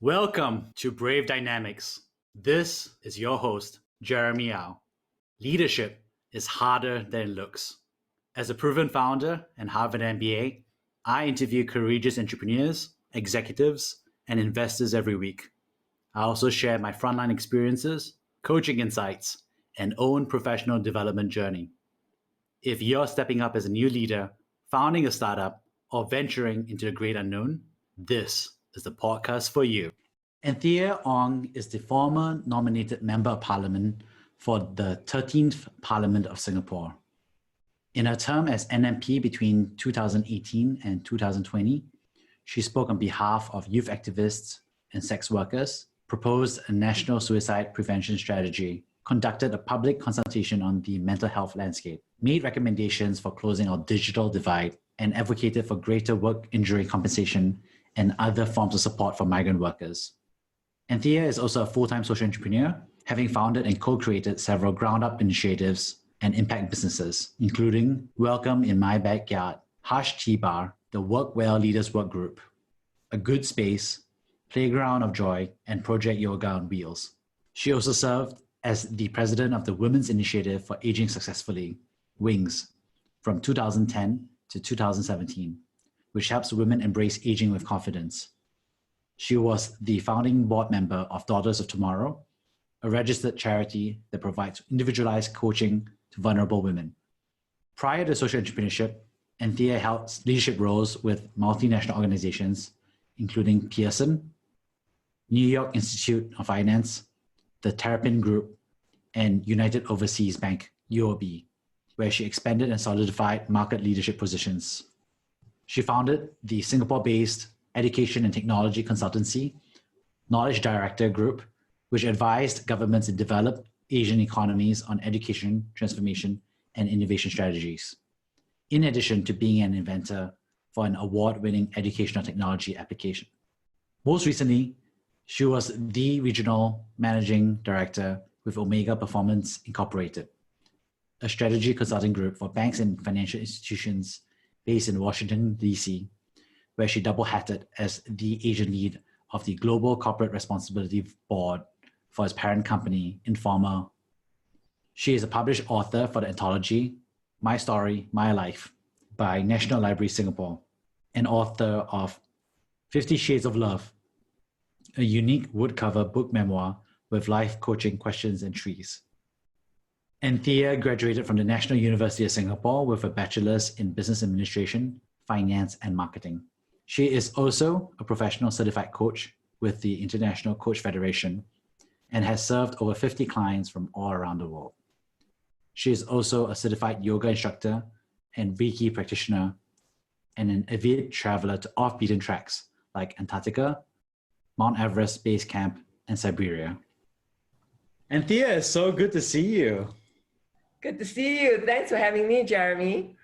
Welcome to Brave Dynamics. This is your host, Jeremy Au. Leadership is harder than it looks. As a proven founder and Harvard MBA, I interview courageous entrepreneurs, executives, and investors every week. I also share my frontline experiences, coaching insights, and own professional development journey. If you're stepping up as a new leader, founding a startup, or venturing into the great unknown, this is the podcast for you. Anthea Ong is the former nominated Member of Parliament for the 13th Parliament of Singapore. In her term as NMP between 2018 and 2020, she spoke on behalf of youth activists and sex workers, proposed a national suicide prevention strategy, conducted a public consultation on the mental health landscape, made recommendations for closing our digital divide, and advocated for greater work injury compensation and other forms of support for migrant workers. Anthea is also a full-time social entrepreneur, having founded and co-created several ground-up initiatives and impact businesses, including Welcome in My Backyard, TeaBar, the WorkWell Leaders Workgroup, A Good Space, Playground of Joy, and Project Yoga on Wheels. She also served as the president of the Women's Initiative for Aging Successfully, WINGS, from 2010 to 2017, which helps women embrace aging with confidence. She was the founding board member of Daughters of Tomorrow, a registered charity that provides individualized coaching to vulnerable women. Prior to social entrepreneurship, Anthea held leadership roles with multinational organizations, including Pearson, New York Institute of Finance, the Terrapin Group, and United Overseas Bank, UOB, where she expanded and solidified market leadership positions. She founded the Singapore-based education and technology consultancy, Knowledge Director Group, which advised governments in developed Asian economies on education, transformation, and innovation strategies, in addition to being an inventor for an award-winning educational technology application. Most recently, she was the regional managing director with Omega Performance Incorporated, a strategy consulting group for banks and financial institutions based in Washington, D.C., where she double-hatted as the Asian lead of the Global Corporate Responsibility Board for its parent company, Informa. She is a published author for the anthology My Story, My Life by National Library Singapore, and author of 50 Shades of Love, a unique woodcover book memoir with life coaching questions and trees. Anthea graduated from the National University of Singapore with a bachelor's in business administration, finance, and marketing. She is also a professional certified coach with the International Coach Federation and has served over 50 clients from all around the world. She is also a certified yoga instructor and Reiki practitioner and an avid traveler to off-beaten tracks like Antarctica, Mount Everest Base Camp, and Siberia. Anthea, it's so good to see you. Good to see you. Thanks for having me, Jeremy.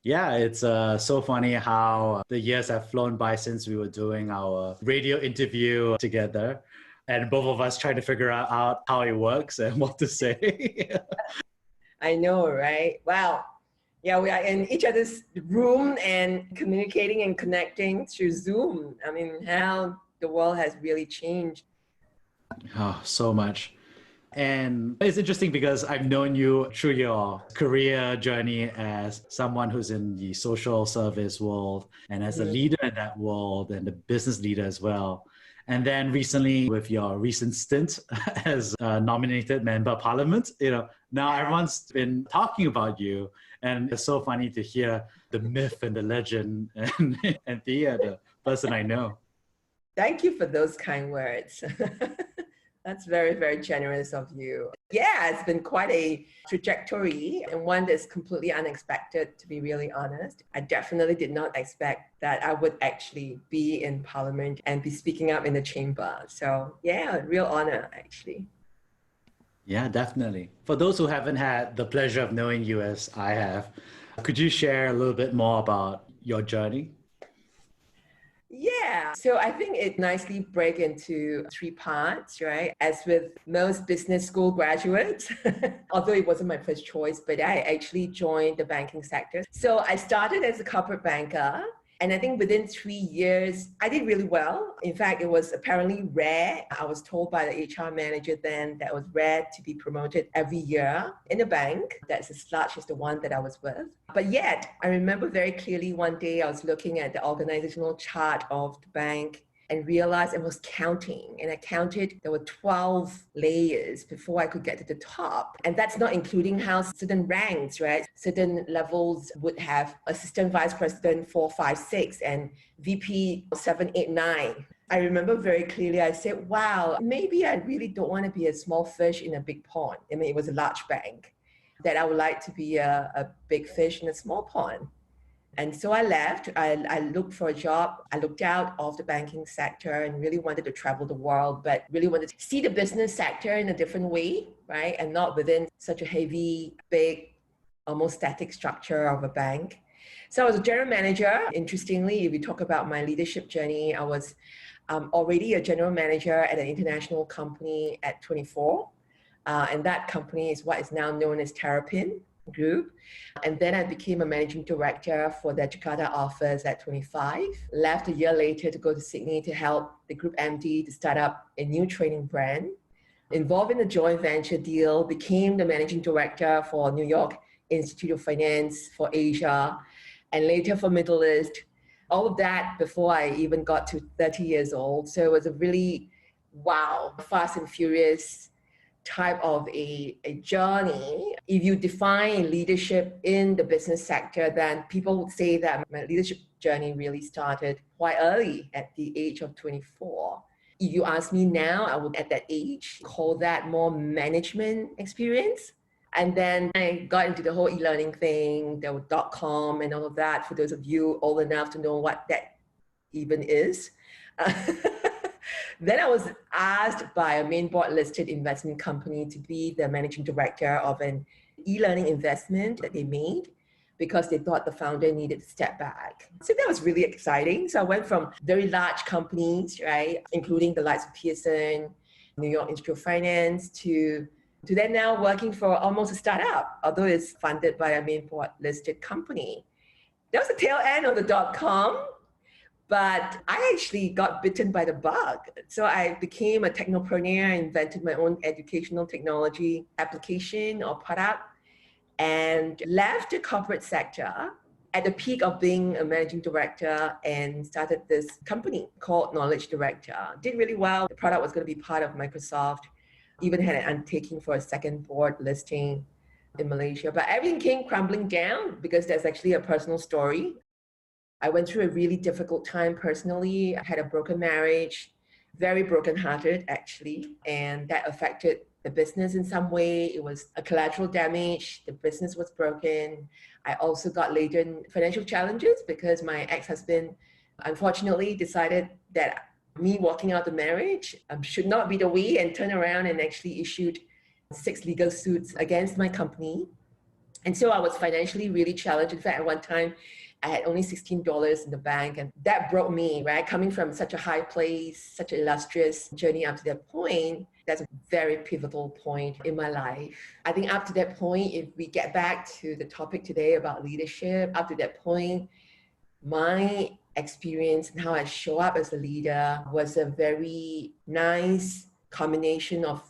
Yeah, it's so funny how the years have flown by since we were doing our radio interview together, and both of us trying to figure out how it works and what to say. I know, right? Wow. Yeah, we are in each other's room and communicating and connecting through Zoom. I mean, how the world has really changed. Oh, so much. And it's interesting because I've known you through your career journey as someone who's in the social service world and as a leader in that world and a business leader as well. And then recently with your recent stint as a nominated Member of Parliament, now everyone's been talking about you. And it's so funny to hear the myth and the legend and Anthea, the person I know. Thank you for those kind words. That's very, very generous of you. Yeah, it's been quite a trajectory and one that's completely unexpected, to be really honest. I definitely did not expect that I would actually be in Parliament and be speaking up in the chamber. So yeah, real honor, actually. Yeah, definitely. For those who haven't had the pleasure of knowing you as I have, could you share a little bit more about your journey? Yeah, so I think it nicely breaks into three parts, right? As with most business school graduates, although it wasn't my first choice, but I actually joined the banking sector. So I started as a corporate banker And I think within 3 years, I did really well. In fact, it was apparently rare. I was told by the HR manager then that it was rare to be promoted every year in a bank that's as large as the one that I was with. But yet, I remember very clearly one day I was looking at the organizational chart of the bank and realized I was counting. And I counted, there were 12 layers before I could get to the top. And that's not including how certain ranks, right? Certain levels would have assistant vice president 4, 5, 6 and VP 7, 8, 9. I remember very clearly, I said, wow, maybe I really don't want to be a small fish in a big pond. I mean, it was a large bank, that I would like to be a big fish in a small pond. And so I left. I looked for a job. I looked out of the banking sector and really wanted to travel the world, but really wanted to see the business sector in a different way, right? And not within such a heavy, big, almost static structure of a bank. So I was a general manager. Interestingly, if we talk about my leadership journey, I was already a general manager at an international company at 24. And that company is what is now known as Terrapin Group. And then I became a managing director for the Jakarta office at 25. Left a year later to go to Sydney to help the group MD to start up a new training brand. Involved in a joint venture deal, became the managing director for New York Institute of Finance for Asia, and later for Middle East. All of that before I even got to 30 years old. So it was a really, wow, fast and furious type of a journey. If you define leadership in the business sector, then people would say that my leadership journey really started quite early at the age of 24. If you ask me now, I would at that age call that more management experience. And then I got into the whole e-learning thing, the .com and all of that, for those of you old enough to know what that even is. Then I was asked by a main board listed investment company to be the managing director of an e-learning investment that they made because they thought the founder needed to step back. So that was really exciting. So I went from very large companies, right, including the likes of Pearson, New York Institute of Finance, to then now working for almost a startup, although it's funded by a main board listed company. That was the tail end of the .com. But I actually got bitten by the bug. So I became a technopreneur, invented my own educational technology application or product, and left the corporate sector at the peak of being a managing director and started this company called Knowledge Director. Did really well. The product was going to be part of Microsoft. Even had an undertaking for a second board listing in Malaysia. But everything came crumbling down because there's actually a personal story. I went through a really difficult time personally. I had a broken marriage, very brokenhearted actually, and that affected the business in some way. It was a collateral damage. The business was broken. I also got laden financial challenges because my ex-husband unfortunately decided that me walking out the marriage should not be the way, and turned around and actually issued 6 legal suits against my company. And so I was financially really challenged. In fact, at one time, I had only $16 in the bank, and that broke me, right? Coming from such a high place, such an illustrious journey up to that point, that's a very pivotal point in my life. I think up to that point, if we get back to the topic today about leadership, up to that point, my experience and how I show up as a leader was a very nice combination of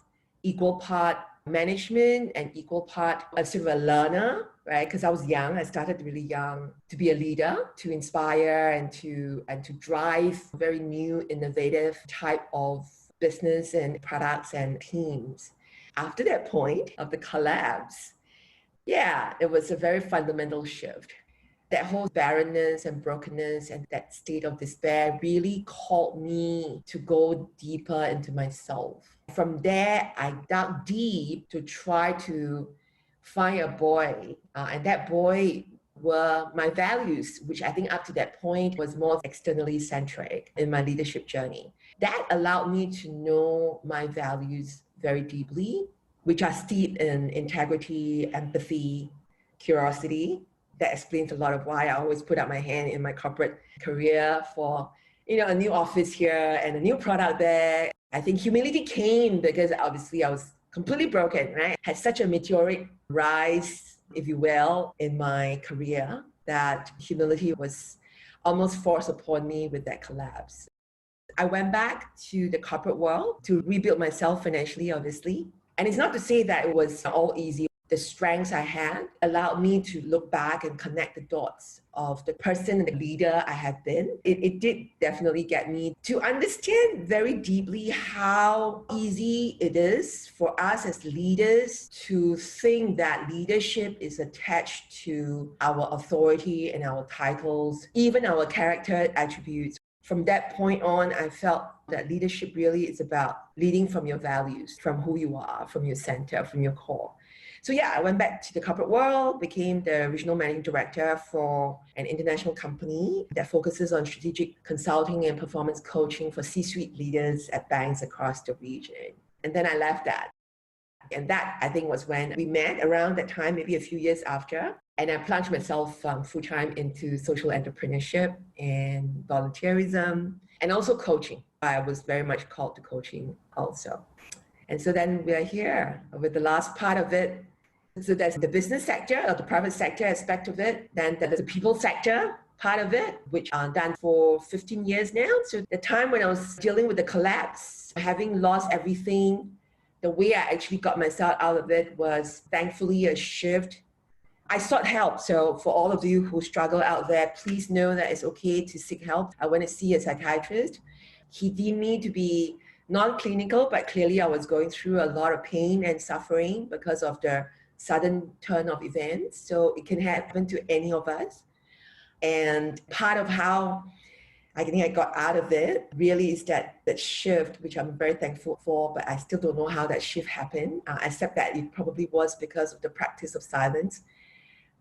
equal part management and equal part as sort of a learner, right? Because I was young, I started really young to be a leader, to inspire and to drive very new, innovative type of business and products and teams. After that point of the collapse, yeah, it was a very fundamental shift. That whole barrenness and brokenness and that state of despair really called me to go deeper into myself. From there, I dug deep to try to find a boy, and that boy were my values, which I think up to that point was more externally centric in my leadership journey. That allowed me to know my values very deeply, which are steeped in integrity, empathy, curiosity. That explains a lot of why I always put up my hand in my corporate career for, a new office here and a new product there. I think humility came because obviously I was completely broken, right? Had such a meteoric rise, if you will, in my career that humility was almost forced upon me with that collapse. I went back to the corporate world to rebuild myself financially, obviously. And it's not to say that it was all easy. The strengths I had allowed me to look back and connect the dots of the person and the leader I have been. It did definitely get me to understand very deeply how easy it is for us as leaders to think that leadership is attached to our authority and our titles, even our character attributes. From that point on, I felt that leadership really is about leading from your values, from who you are, from your center, from your core. So yeah, I went back to the corporate world, became the regional managing director for an international company that focuses on strategic consulting and performance coaching for C-suite leaders at banks across the region. And then I left that. And that, I think, was when we met around that time, maybe a few years after. And I plunged myself full-time into social entrepreneurship and volunteerism and also coaching. I was very much called to coaching also. And so then we are here with the last part of it. So there's the business sector or the private sector aspect of it. Then there's the people sector part of it, which I've done for 15 years now. So the time when I was dealing with the collapse, having lost everything, the way I actually got myself out of it was thankfully a shift. I sought help. So for all of you who struggle out there, please know that it's okay to seek help. I went to see a psychiatrist. He deemed me to be non-clinical, but clearly I was going through a lot of pain and suffering because of the sudden turn of events. So it can happen to any of us. And part of how I think I got out of it really is that shift, which I'm very thankful for, but I still don't know how that shift happened, except that it probably was because of the practice of silence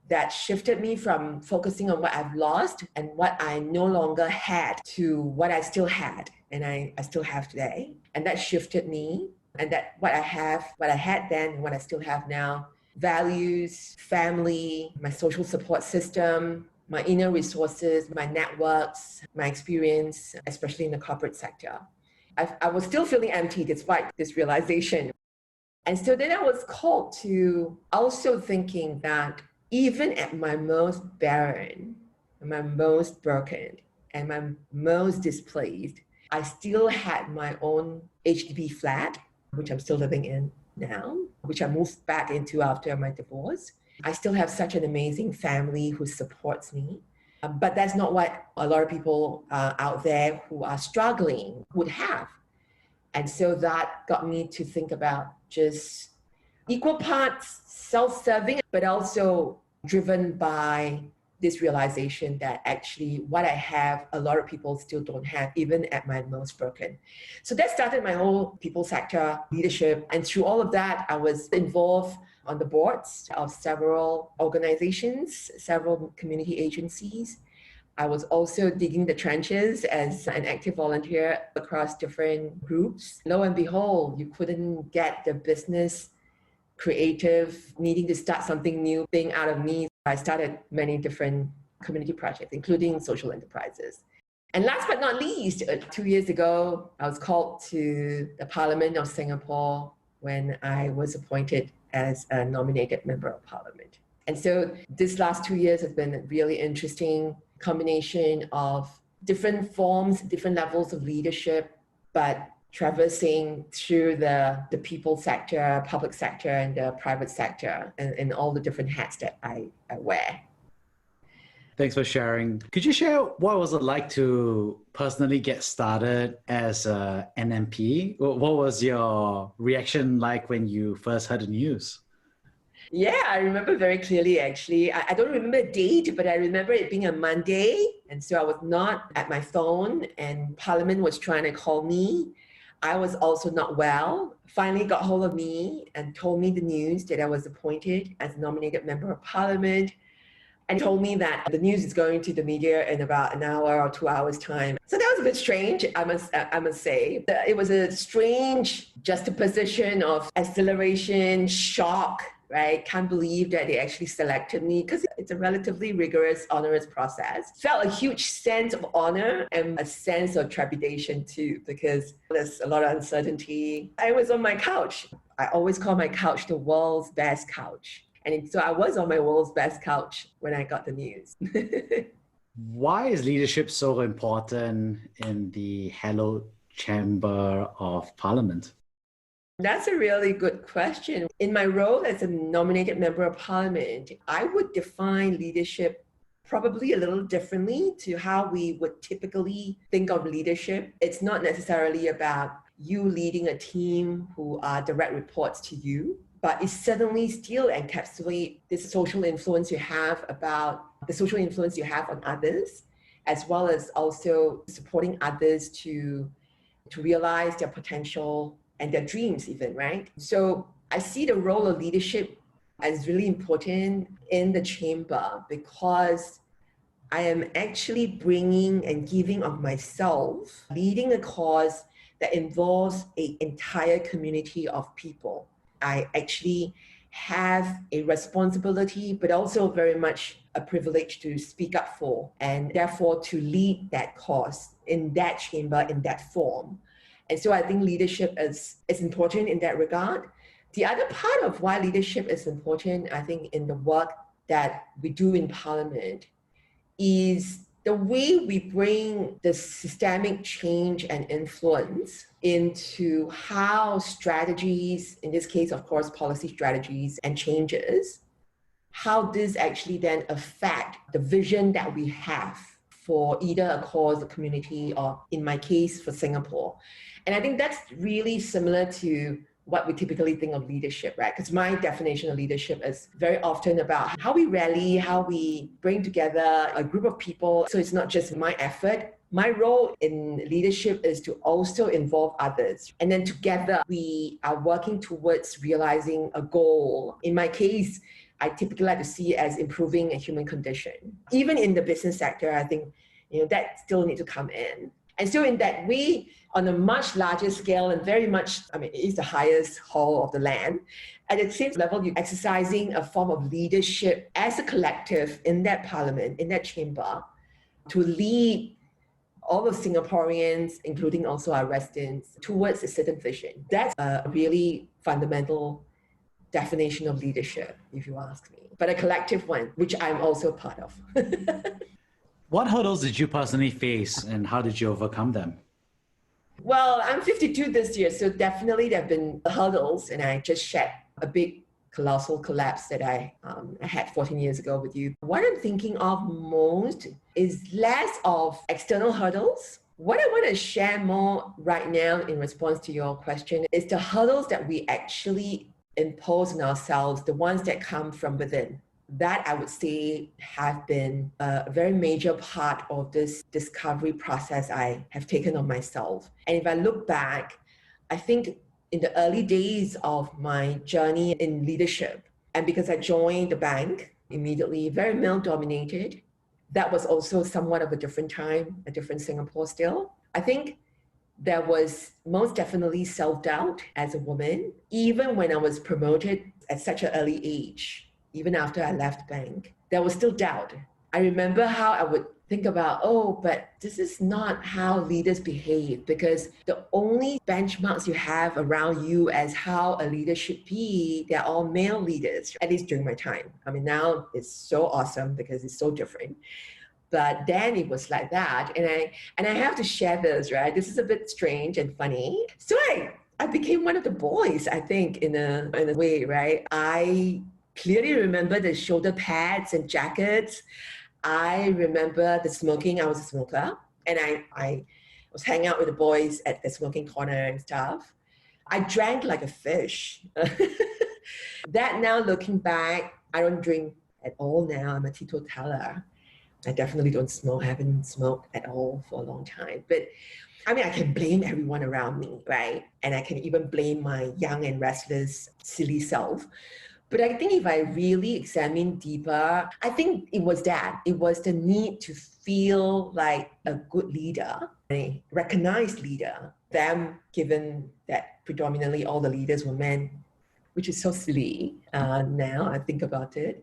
that shifted me from focusing on what I've lost and what I no longer had to what I still had and I still have today. And that shifted me, and that what I had then and what I still have now, values, family, my social support system, my inner resources, my networks, my experience, especially in the corporate sector. I was still feeling empty despite this realization. And so then I was called to also thinking that even at my most barren, my most broken, and my most displaced, I still had my own HDB flat, which I'm still living in now, which I moved back into after my divorce. I still have such an amazing family who supports me. But that's not what a lot of people out there who are struggling would have. And so that got me to think about just equal parts self-serving, but also driven by this realization that actually what I have, a lot of people still don't have, even at my most broken. So that started my whole people sector leadership. And through all of that, I was involved on the boards of several organizations, several community agencies. I was also digging the trenches as an active volunteer across different groups. Lo and behold, you couldn't get the business creative, needing to start something new thing out of me. I started many different community projects, including social enterprises. And last but not least, 2 years ago, I was called to the Parliament of Singapore when I was appointed as a nominated member of Parliament. And so this last 2 years has been a really interesting combination of different forms, different levels of leadership, but traversing through the people sector, public sector, and the private sector, and all the different hats that I wear. Thanks for sharing. Could you share what was it like to personally get started as an MP? What was your reaction like when you first heard the news? Yeah, I remember very clearly, actually. I don't remember a date, but I remember it being a Monday. And so I was not at my phone, and Parliament was trying to call me. I was also not well, finally got hold of me and told me the news that I was appointed as nominated member of Parliament, and told me that the news is going to the media in about an hour or 2 hours time. So that was a bit strange, I must say. It was a strange juxtaposition of exhilaration, shock, right? Can't believe that they actually selected me, because it's a relatively rigorous, onerous process. Felt a huge sense of honor and a sense of trepidation too, because there's a lot of uncertainty. I was on my couch. I always call my couch the world's best couch. And so I was on my world's best couch when I got the news. Why is leadership so important in the hallowed chamber of parliament? That's a really good question. In my role as a nominated member of parliament, I would define leadership probably a little differently to how we would typically think of leadership. It's not necessarily about you leading a team who are direct reports to you, but it certainly still encapsulates this social influence you have on others, as well as also supporting others to realize their potential and their dreams even, right? So I see the role of leadership as really important in the chamber because I am actually bringing and giving of myself, leading a cause that involves an entire community of people. I actually have a responsibility, but also very much a privilege to speak up for, and therefore to lead that cause in that chamber, in that form. And so I think leadership is important in that regard. The other part of why leadership is important, I think, in the work that we do in Parliament is the way we bring the systemic change and influence into how strategies, in this case, of course, policy strategies and changes, how this actually then affect the vision that we have for either a cause, a community, or in my case, for Singapore. And I think that's really similar to what we typically think of leadership, right? Because my definition of leadership is very often about how we rally, how we bring together a group of people. So it's not just my effort. My role in leadership is to also involve others. And then together we are working towards realizing a goal. In my case, I typically like to see it as improving a human condition. Even in the business sector, I think that still need to come in. And so in that way, on a much larger scale and very much, it is the highest hall of the land. At the same level, you're exercising a form of leadership as a collective in that parliament, in that chamber, to lead all the Singaporeans, including also our residents, towards a certain vision. That's a really fundamental definition of leadership, if you ask me, but a collective one, which I'm also part of. What hurdles did you personally face and how did you overcome them? Well, I'm 52 this year, so definitely there have been hurdles, and I just shared a big colossal collapse that I had 14 years ago with you. What I'm thinking of most is less of external hurdles. What I want to share more right now in response to your question is the hurdles that we actually impose on ourselves, the ones that come from within. That I would say have been a very major part of this discovery process I have taken on myself. And if I look back, I think in the early days of my journey in leadership, and because I joined the bank immediately, very male-dominated, that was also somewhat of a different time, a different Singapore still. I think there was most definitely self-doubt as a woman, even when I was promoted at such an early age. Even after I left bank, there was still doubt. I remember how I would think about, but this is not how leaders behave, because the only benchmarks you have around you as how a leader should be, they're all male leaders, at least during my time. Now it's so awesome because it's so different. But then it was like that. And I have to share this, right? This is a bit strange and funny. So I became one of the boys, I think, in a way, right? I clearly remember the shoulder pads and jackets. I remember the smoking. I was a smoker, and I was hanging out with the boys at the smoking corner and stuff. I drank like a fish. That now looking back, I don't drink at all now. I'm a teetotaler. I definitely don't smoke. I haven't smoked at all for a long time. But I can blame everyone around me, right? And I can even blame my young and restless, silly self. But I think if I really examine deeper, I think it was that. It was the need to feel like a good leader, a recognized leader. Them, given that predominantly all the leaders were men, which is so silly now I think about it.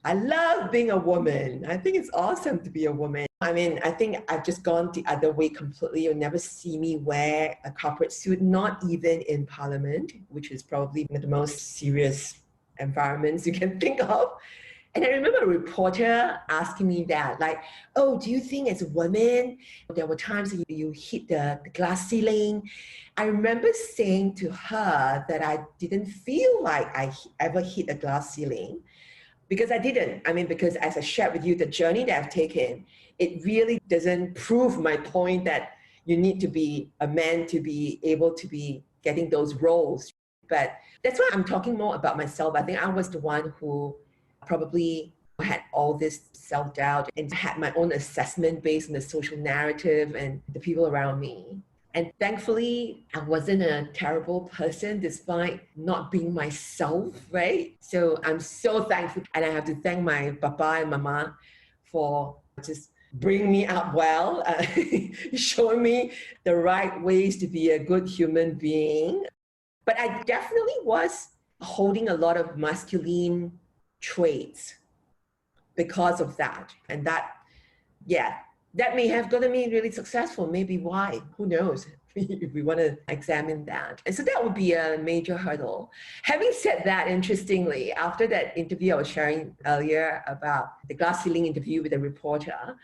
I love being a woman. I think it's awesome to be a woman. I think I've just gone the other way completely. You'll never see me wear a corporate suit, not even in Parliament, which is probably one of the most serious environments you can think of. And I remember a reporter asking me that, like, oh, do you think as a woman, there were times that you hit the glass ceiling? I remember saying to her that I didn't feel like I ever hit a glass ceiling, because I didn't. I mean, because as I shared with you, the journey that I've taken, it really doesn't prove my point that you need to be a man to be able to be getting those roles. But that's why I'm talking more about myself. I think I was the one who probably had all this self-doubt and had my own assessment based on the social narrative and the people around me. And thankfully, I wasn't a terrible person despite not being myself, right? So I'm so thankful. And I have to thank my papa and mama for just bringing me up well, showing me the right ways to be a good human being. But I definitely was holding a lot of masculine traits because of that. And that, yeah, that may have gotten me really successful. Maybe why? Who knows? If we want to examine that. And so that would be a major hurdle. Having said that, interestingly, after that interview I was sharing earlier about the glass ceiling interview with a reporter,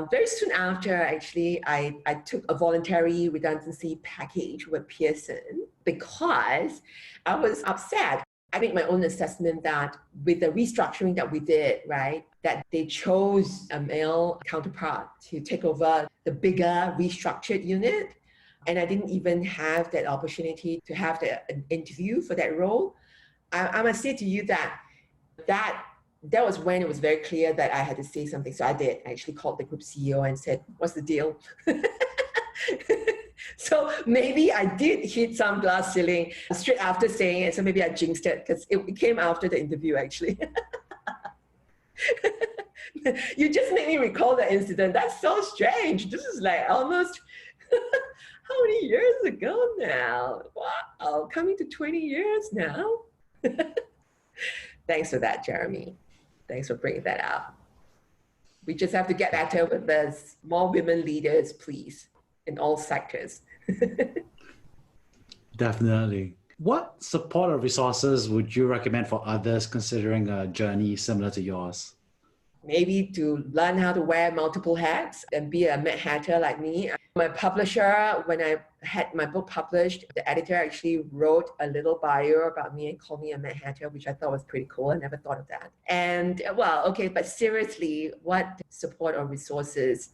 very soon after, actually, I took a voluntary redundancy package with Pearson because I was upset. I made my own assessment that with the restructuring that we did, right, that they chose a male counterpart to take over the bigger restructured unit. And I didn't even have that opportunity to have an interview for that role. I must say to you that was when it was very clear that I had to say something. So I did. I actually called the group CEO and said, what's the deal? So maybe I did hit some glass ceiling straight after saying it. So maybe I jinxed it because it came after the interview, actually. You just made me recall the incident. That's so strange. This is like almost, how many years ago now? Wow, coming to 20 years now. Thanks for that, Jeremy. Thanks for bringing that up. We just have to get better with this. More women leaders, please, in all sectors. Definitely. What support or resources would you recommend for others considering a journey similar to yours? Maybe to learn how to wear multiple hats and be a Mad Hatter like me. My publisher, when I had my book published, the editor actually wrote a little bio about me and called me a Mad Hatter, which I thought was pretty cool. I never thought of that. And well, okay, but seriously, what support or resources?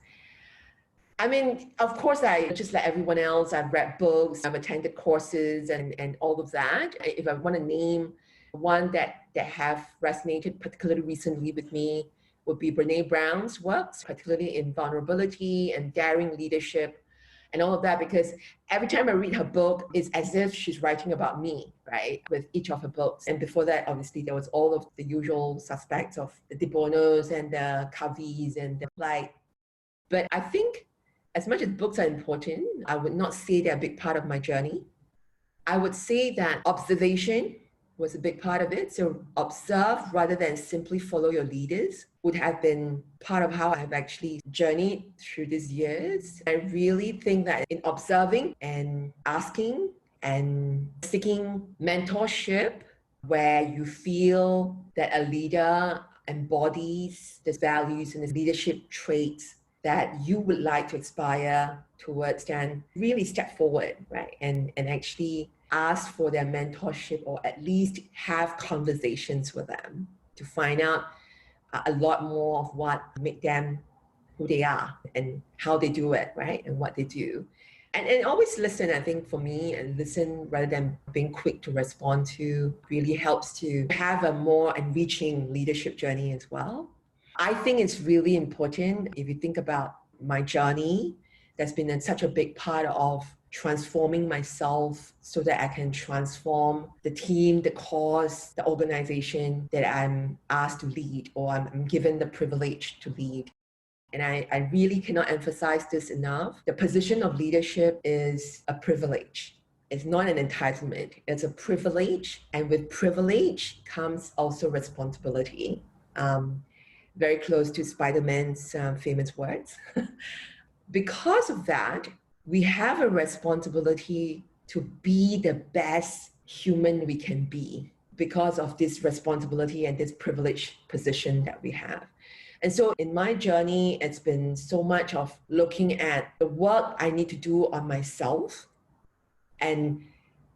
I mean, of course, I just like everyone else, I've read books, I've attended courses and all of that. If I want to name one that have resonated particularly recently with me, would be Brené Brown's works, particularly in vulnerability and daring leadership and all of that, because every time I read her book, it's as if she's writing about me, right, with each of her books. And before that, obviously, there was all of the usual suspects of the De Bonos and the Coveys and the like. But I think as much as books are important, I would not say they're a big part of my journey. I would say that observation was a big part of it. So observe rather than simply follow your leaders would have been part of how I've actually journeyed through these years. I really think that in observing and asking and seeking mentorship where you feel that a leader embodies the values and the leadership traits that you would like to aspire towards, then really step forward, right? And actually ask for their mentorship or at least have conversations with them to find out a lot more of what make them who they are and how they do it, right? And what they do. And always listen, I think for me, and listen rather than being quick to respond to really helps to have a more enriching leadership journey as well. I think it's really important if you think about my journey, that's been such a big part of transforming myself so that I can transform the team, the cause, the organization that I'm asked to lead or I'm given the privilege to lead. And I really cannot emphasize this enough. The position of leadership is a privilege. It's not an entitlement. It's a privilege. And with privilege comes also responsibility. Very close to Spider-Man's famous words. Because of that, we have a responsibility to be the best human we can be. because of this responsibility and this privileged position that we have. And so in my journey, it's been so much of looking at the work I need to do on myself. And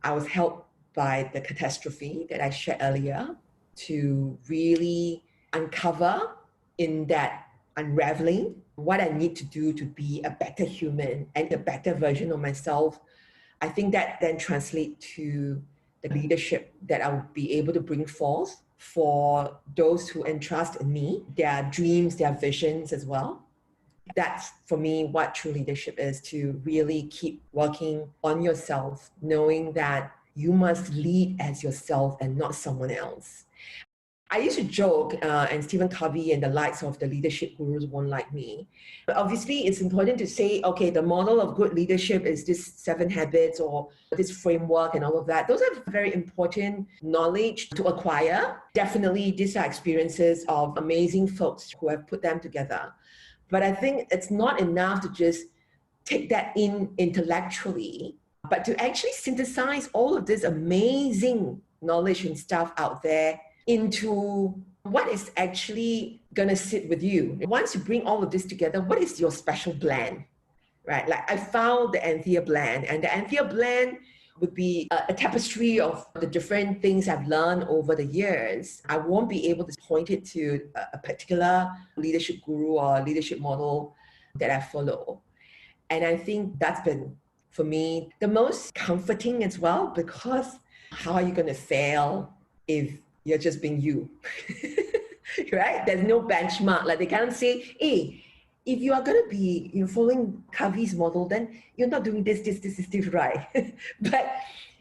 I was helped by the catastrophe that I shared earlier to really uncover in that unraveling what I need to do to be a better human and a better version of myself. I think that then translates to the leadership that I will be able to bring forth for those who entrust in me, their dreams, their visions as well. That's for me what true leadership is, to really keep working on yourself, knowing that you must lead as yourself and not someone else. I used to joke, and Stephen Covey and the likes of the leadership gurus won't like me. But obviously, it's important to say, okay, the model of good leadership is this 7 habits or this framework and all of that. Those are very important knowledge to acquire. Definitely, these are experiences of amazing folks who have put them together. But I think it's not enough to just take that in intellectually, but to actually synthesize all of this amazing knowledge and stuff out there into what is actually going to sit with you. Once you bring all of this together, what is your special blend, right? Like I found the Anthea blend, and the Anthea blend would be a tapestry of the different things I've learned over the years. I won't be able to point it to a particular leadership guru or leadership model that I follow. And I think that's been, for me, the most comforting as well, because how are you going to fail if you're just being you, right? There's no benchmark. Like they can't say, hey, if you are going to be following Covey's model, then you're not doing this, right? But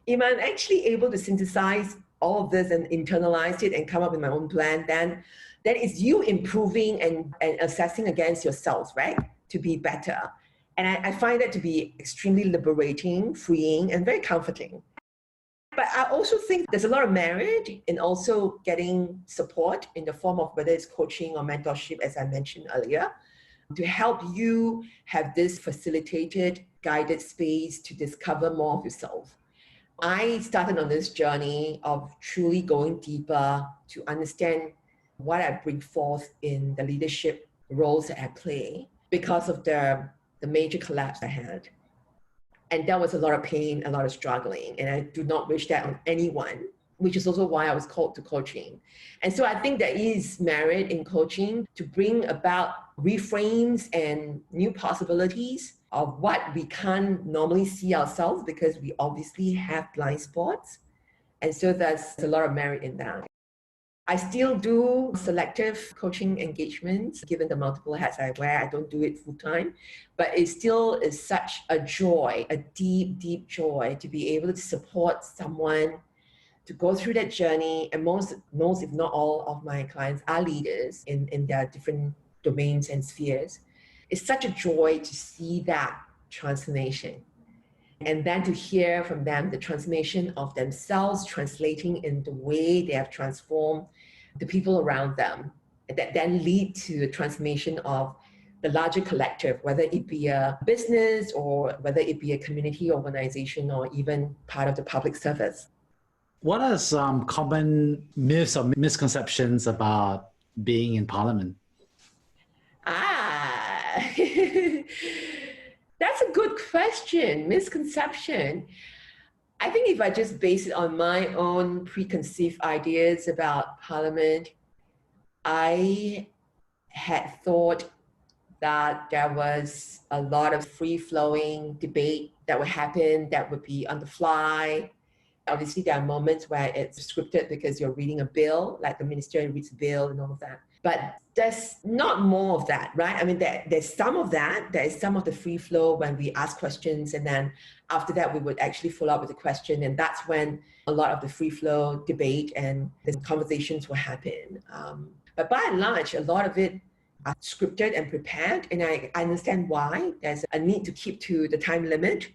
if I'm actually able to synthesize all of this and internalize it and come up with my own plan, then it's you improving and assessing against yourself, right? To be better. And I find that to be extremely liberating, freeing, and very comforting. But I also think there's a lot of merit in also getting support in the form of whether it's coaching or mentorship, as I mentioned earlier, to help you have this facilitated, guided space to discover more of yourself. I started on this journey of truly going deeper to understand what I bring forth in the leadership roles that I play because of the major collapse I had. And that was a lot of pain, a lot of struggling. And I do not wish that on anyone, which is also why I was called to coaching. And so I think there is merit in coaching to bring about reframes and new possibilities of what we can't normally see ourselves because we obviously have blind spots. And so there's a lot of merit in that. I still do selective coaching engagements, given the multiple hats I wear. I don't do it full time, but it still is such a joy, a deep, deep joy to be able to support someone to go through that journey. And most, if not all, of my clients are leaders in their different domains and spheres. It's such a joy to see that transformation. And then to hear from them the transformation of themselves translating in the way they have transformed the people around them, that then lead to the transformation of the larger collective, whether it be a business or whether it be a community organization or even part of the public service. What are some common myths or misconceptions about being in Parliament? That's a good question. Misconception. I think if I just base it on my own preconceived ideas about Parliament, I had thought that there was a lot of free-flowing debate that would happen, that would be on the fly. Obviously, there are moments where it's scripted because you're reading a bill, like the minister reads a bill and all of that. But there's not more of that, right? I mean, there's some of that. There is some of the free flow when we ask questions, and then after that, we would actually follow up with a question. And that's when a lot of the free flow debate and the conversations will happen. But by and large, a lot of it are scripted and prepared. And I understand why. There's a need to keep to the time limit,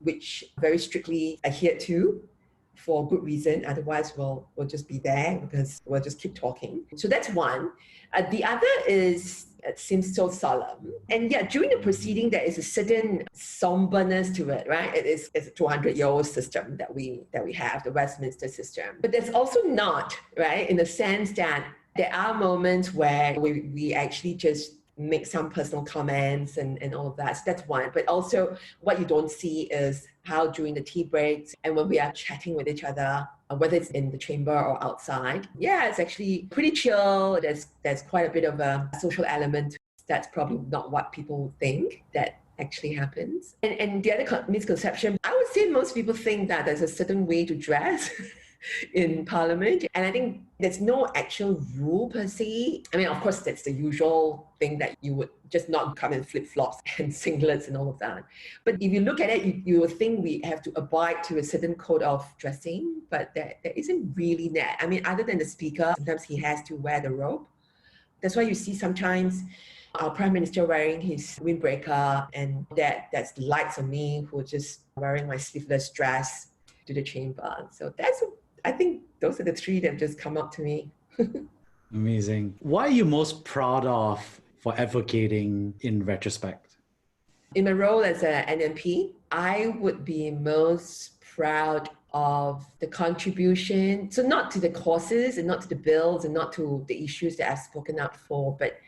which very strictly adhered to. for good reason. Otherwise, we'll just be there because we'll just keep talking. So that's one. The other is, it seems so solemn. And yeah, during the proceeding, there is a certain somberness to it, right? It's a 200-year-old system that we have, the Westminster system. But there's also not, right? In the sense that there are moments where we actually just make some personal comments and all of that. So that's one. But also what you don't see is how during the tea breaks and when we are chatting with each other, whether it's in the chamber or outside, yeah, it's actually pretty chill. There's quite a bit of a social element. That's probably not what people think that actually happens. And the other misconception, I would say most people think that there's a certain way to dress in Parliament. And I think there's no actual rule per se. I mean, of course, that's the usual thing that you would just not come in flip-flops and singlets and all of that. But if you look at it, you would think we have to abide to a certain code of dressing, but there isn't really that. I mean, other than the speaker, sometimes he has to wear the robe. That's why you see sometimes our Prime Minister wearing his windbreaker, and that's the likes of me who are just wearing my sleeveless dress to the chamber. So I think those are the three that just come up to me. Amazing. What are you most proud of for advocating in retrospect? In my role as an MP, I would be most proud of the contribution. So not to the causes and not to the bills and not to the issues that I've spoken out for, but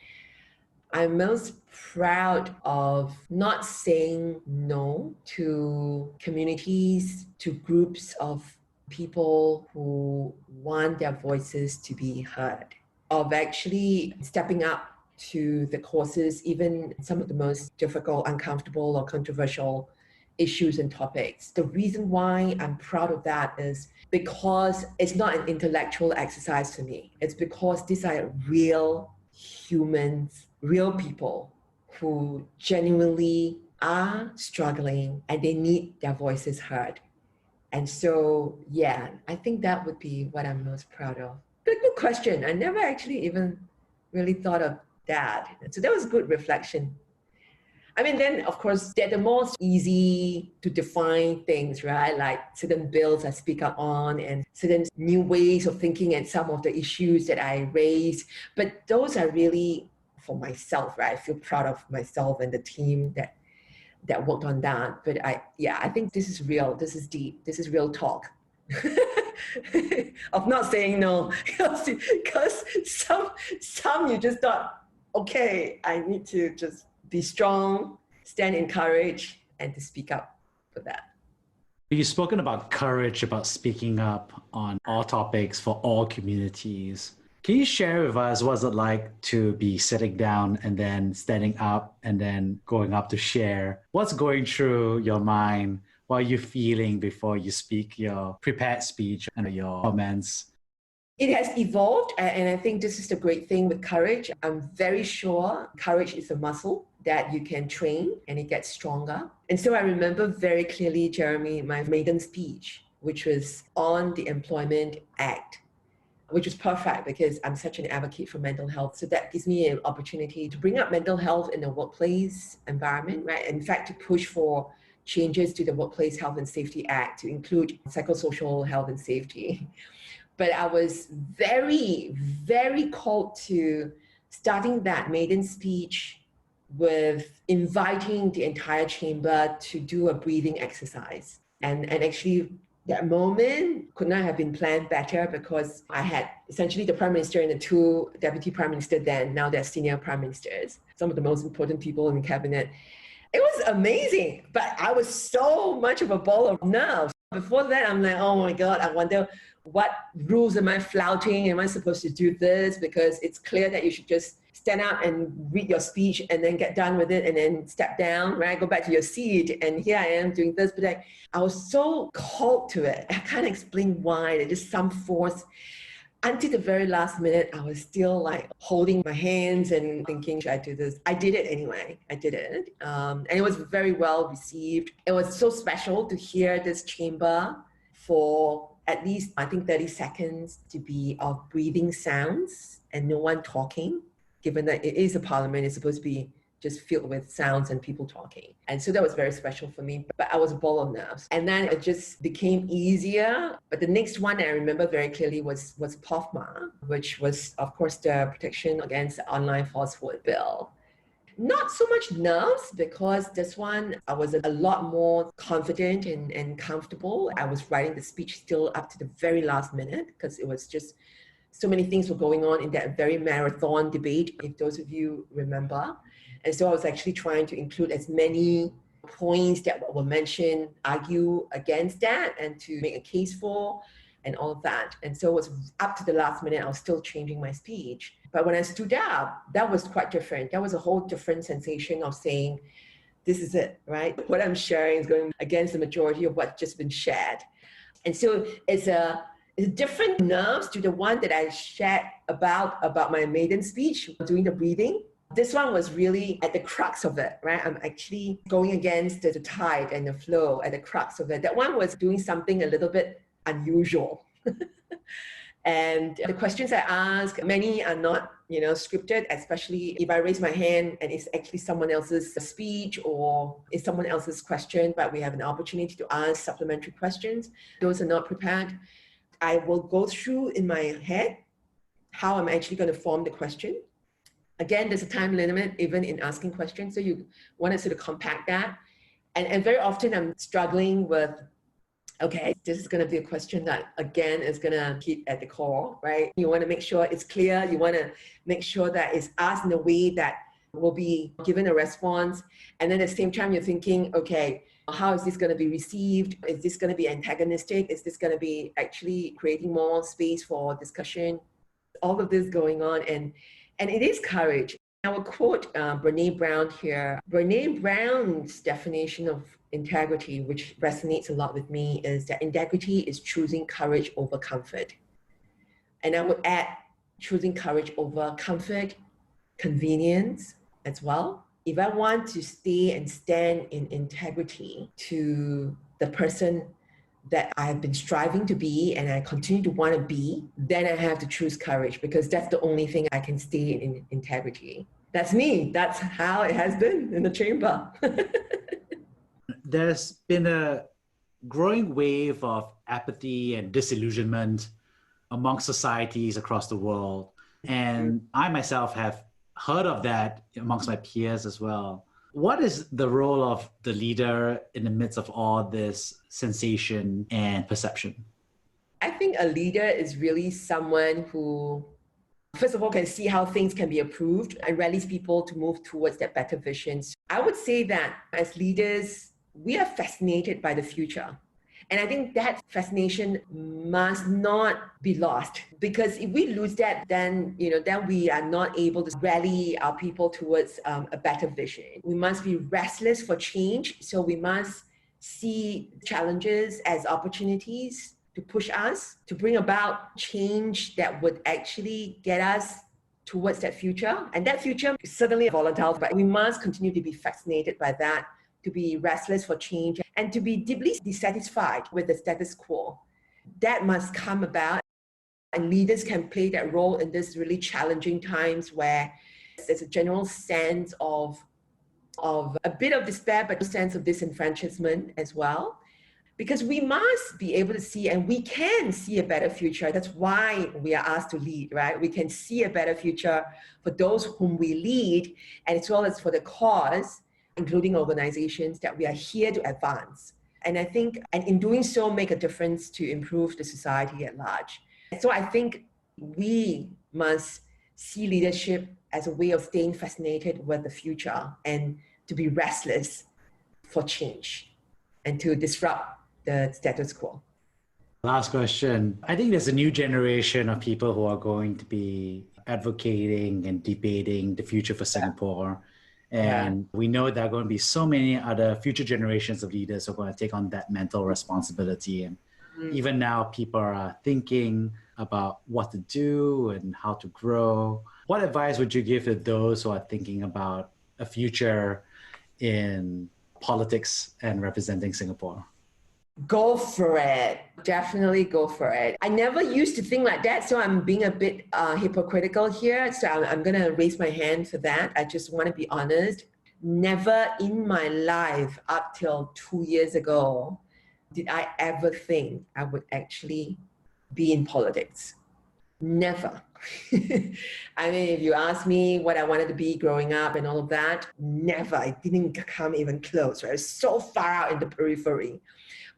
I'm most proud of not saying no to communities, to groups of people who want their voices to be heard, of actually stepping up to the causes, even some of the most difficult, uncomfortable, or controversial issues and topics. The reason why I'm proud of that is because it's not an intellectual exercise for me. It's because these are real humans, real people who genuinely are struggling and they need their voices heard. And so, yeah, I think that would be what I'm most proud of. But good question. I never actually even really thought of that. So that was good reflection. I mean, then, of course, they're the most easy to define things, right? Like certain bills I speak up on and certain new ways of thinking and some of the issues that I raise. But those are really for myself, right? I feel proud of myself and the team that worked on that. But I think this is real. This is deep. This is real talk. Of not saying no, because some you just thought, okay, I need to just be strong, stand in courage, and to speak up for that. You've spoken about courage, about speaking up on all topics for all communities. Can you share with us what's it like to be sitting down and then standing up and then going up to share? What's going through your mind? What are you feeling before you speak your prepared speech and your comments? It has evolved, and I think this is the great thing with courage. I'm very sure courage is a muscle that you can train and it gets stronger. And so I remember very clearly, Jeremy, my maiden speech, which was on the Employment Act, which was perfect because I'm such an advocate for mental health. So that gives me an opportunity to bring up mental health in the workplace environment, right? In fact, to push for changes to the Workplace Health and Safety Act to include psychosocial health and safety. But I was very, very called to starting that maiden speech with inviting the entire chamber to do a breathing exercise. And actually, that moment could not have been planned better because I had essentially the Prime Minister and the two Deputy Prime Minister then, now they're senior Prime Ministers, some of the most important people in the cabinet. It was amazing, but I was so much of a ball of nerves. Before that, I'm like, oh my God, I wonder what rules am I flouting? Am I supposed to do this? Because it's clear that you should just stand up and read your speech and then get done with it and then step down, right? Go back to your seat. And here I am doing this. But I was so called to it. I can't explain why. There's just some force. Until the very last minute, I was still like holding my hands and thinking, should I do this? I did it anyway. I did it. And it was very well received. It was so special to hear this chamber for at least, I think, 30 seconds to be of breathing sounds and no one talking, given that it is a parliament, it's supposed to be just filled with sounds and people talking. And so that was very special for me, but I was a ball of nerves. And then it just became easier. But the next one I remember very clearly was POFMA, which was, of course, the Protection Against Online Falsehood Bill. Not so much nerves, because this one, I was a lot more confident and comfortable. I was writing the speech still up to the very last minute, because it was just so many things were going on in that very marathon debate, if those of you remember. And so I was actually trying to include as many points that were mentioned, argue against that, and to make a case for, and all of that. And so it was up to the last minute, I was still changing my speech. But when I stood up, that was quite different. That was a whole different sensation of saying, this is it, right? What I'm sharing is going against the majority of what's just been shared. And so it's a different nerves to the one that I shared about my maiden speech, doing the breathing. This one was really at the crux of it, right? I'm actually going against the tide and the flow at the crux of it. That one was doing something a little bit unusual. And the questions I ask, many are not, scripted, especially if I raise my hand and it's actually someone else's speech or it's someone else's question, but we have an opportunity to ask supplementary questions. Those are not prepared. I will go through in my head how I'm actually going to form the question. Again, there's a time limit even in asking questions, so you want to sort of compact that. And very often I'm struggling with, okay, this is going to be a question that, again, is going to hit at the core, right? You want to make sure it's clear. You want to make sure that it's asked in a way that will be given a response. And then at the same time, you're thinking, okay, how is this going to be received? Is this going to be antagonistic? Is this going to be actually creating more space for discussion? All of this going on. And it is courage. I will quote Brene Brown here. Brene Brown's definition of integrity, which resonates a lot with me, is that integrity is choosing courage over comfort. And I would add choosing courage over comfort, convenience as well. If I want to stay and stand in integrity to the person that I have been striving to be and I continue to want to be, then I have to choose courage, because that's the only thing I can stay in integrity. That's me. That's how it has been in the chamber. There's been a growing wave of apathy and disillusionment among societies across the world. And I myself have heard of that amongst my peers as well. What is the role of the leader in the midst of all this sensation and perception? I think a leader is really someone who, first of all, can see how things can be improved and rallies people to move towards that better vision. I would say that as leaders, we are fascinated by the future. And I think that fascination must not be lost, because if we lose that, then we are not able to rally our people towards a better vision. We must be restless for change. So we must see challenges as opportunities to push us, to bring about change that would actually get us towards that future. And that future is certainly volatile, but we must continue to be fascinated by that, to be restless for change, and to be deeply dissatisfied with the status quo. That must come about, and leaders can play that role in this really challenging times where there's a general sense of a bit of despair, but a sense of disenfranchisement as well. Because we must be able to see, and we can see a better future. That's why we are asked to lead, right? We can see a better future for those whom we lead, and as well as for the cause, including organizations that we are here to advance. And I think, and in doing so, make a difference to improve the society at large. So I think we must see leadership as a way of staying fascinated with the future and to be restless for change and to disrupt the status quo. Last question. I think there's a new generation of people who are going to be advocating and debating the future for Singapore. And we know there are going to be so many other future generations of leaders who are going to take on that mental responsibility. And even now, people are thinking about what to do and how to grow. What advice would you give to those who are thinking about a future in politics and representing Singapore? Go for it. Definitely go for it. I never used to think like that, so I'm being a bit hypocritical here. So I'm going to raise my hand for that. I just want to be honest. Never in my life up till 2 years ago did I ever think I would actually be in politics. Never. I mean, if you ask me what I wanted to be growing up and all of that, never. I didn't come even close. Right? I was so far out in the periphery.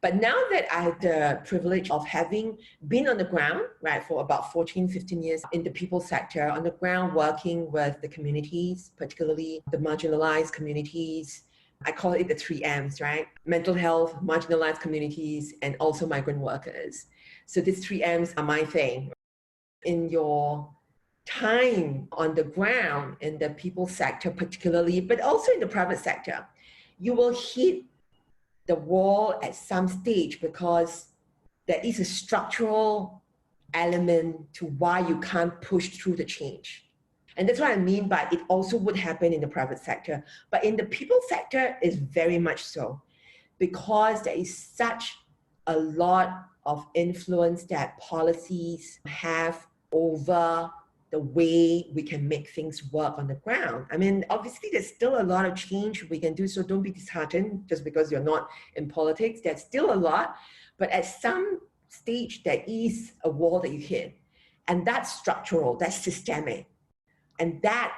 But now that I had the privilege of having been on the ground, right, for about 14, 15 years in the people sector, on the ground working with the communities, particularly the marginalized communities, I call it the 3Ms, right? Mental health, marginalized communities, and also migrant workers. So these 3Ms are my thing. In your time on the ground in the people sector particularly, but also in the private sector, you will hit the wall at some stage because there is a structural element to why you can't push through the change. And that's what I mean by it also would happen in the private sector. But in the people sector, it's very much so, because there is such a lot of influence that policies have over the way we can make things work on the ground. I mean, obviously, there's still a lot of change we can do, so don't be disheartened just because you're not in politics. There's still a lot, but at some stage, there is a wall that you hit, and that's structural, that's systemic, and that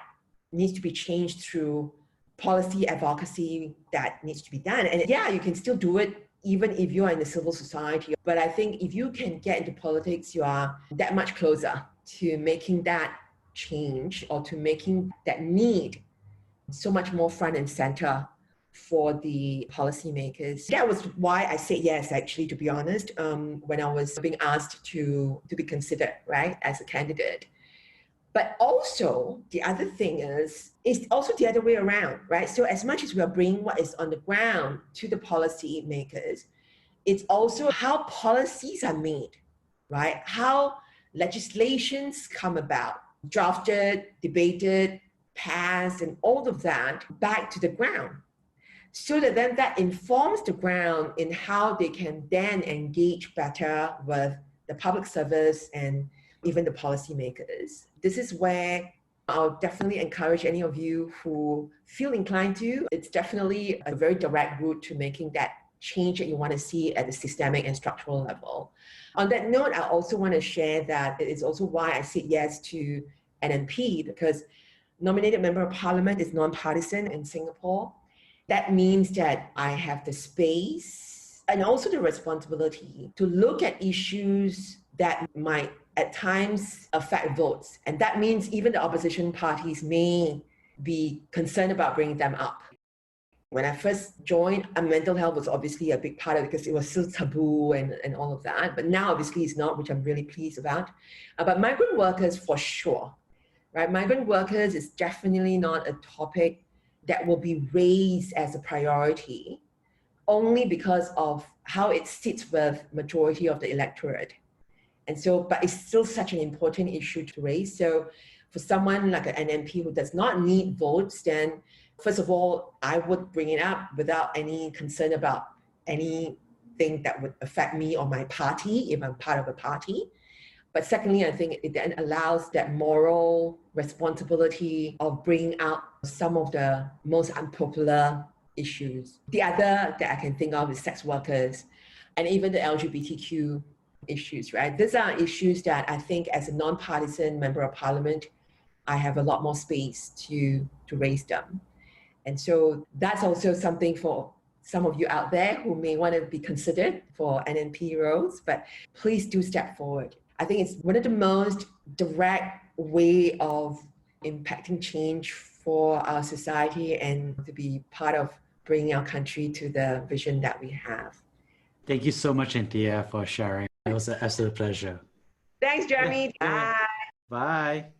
needs to be changed through policy advocacy that needs to be done. And yeah, you can still do it even if you are in the civil society. But I think if you can get into politics, you are that much closer to making that change or to making that need so much more front and center for the policymakers. That was why I said yes, actually, to be honest, when I was being asked to be considered, right, as a candidate. But also, the other thing is, it's also the other way around, right? So as much as we are bringing what is on the ground to the policy makers, it's also how policies are made, right? How legislations come about, drafted, debated, passed, and all of that back to the ground. So that then that informs the ground in how they can then engage better with the public service and even the policymakers. This is where I'll definitely encourage any of you who feel inclined to. It's definitely a very direct route to making that change that you want to see at the systemic and structural level. On that note, I also want to share that it is also why I said yes to an MP, because nominated member of parliament is non-partisan in Singapore. That means that I have the space and also the responsibility to look at issues that might at times affect votes. And that means even the opposition parties may be concerned about bringing them up. When I first joined, mental health was obviously a big part of it because it was still taboo and all of that. But now obviously it's not, which I'm really pleased about. But migrant workers for sure, right? Migrant workers is definitely not a topic that will be raised as a priority only because of how it sits with majority of the electorate. And so, but it's still such an important issue to raise. So for someone like an MP who does not need votes, then first of all, I would bring it up without any concern about anything that would affect me or my party, if I'm part of a party. But secondly, I think it then allows that moral responsibility of bringing out some of the most unpopular issues. The other that I can think of is sex workers and even the LGBTQ issues, right? These are issues that I think as a non-partisan member of parliament, I have a lot more space to raise them. And so that's also something for some of you out there who may want to be considered for NNP roles, but please do step forward. I think it's one of the most direct way of impacting change for our society and to be part of bringing our country to the vision that we have. Thank you so much, Anthea, for sharing. It was an absolute pleasure. Thanks, Jeremy. Yeah. Bye. Bye.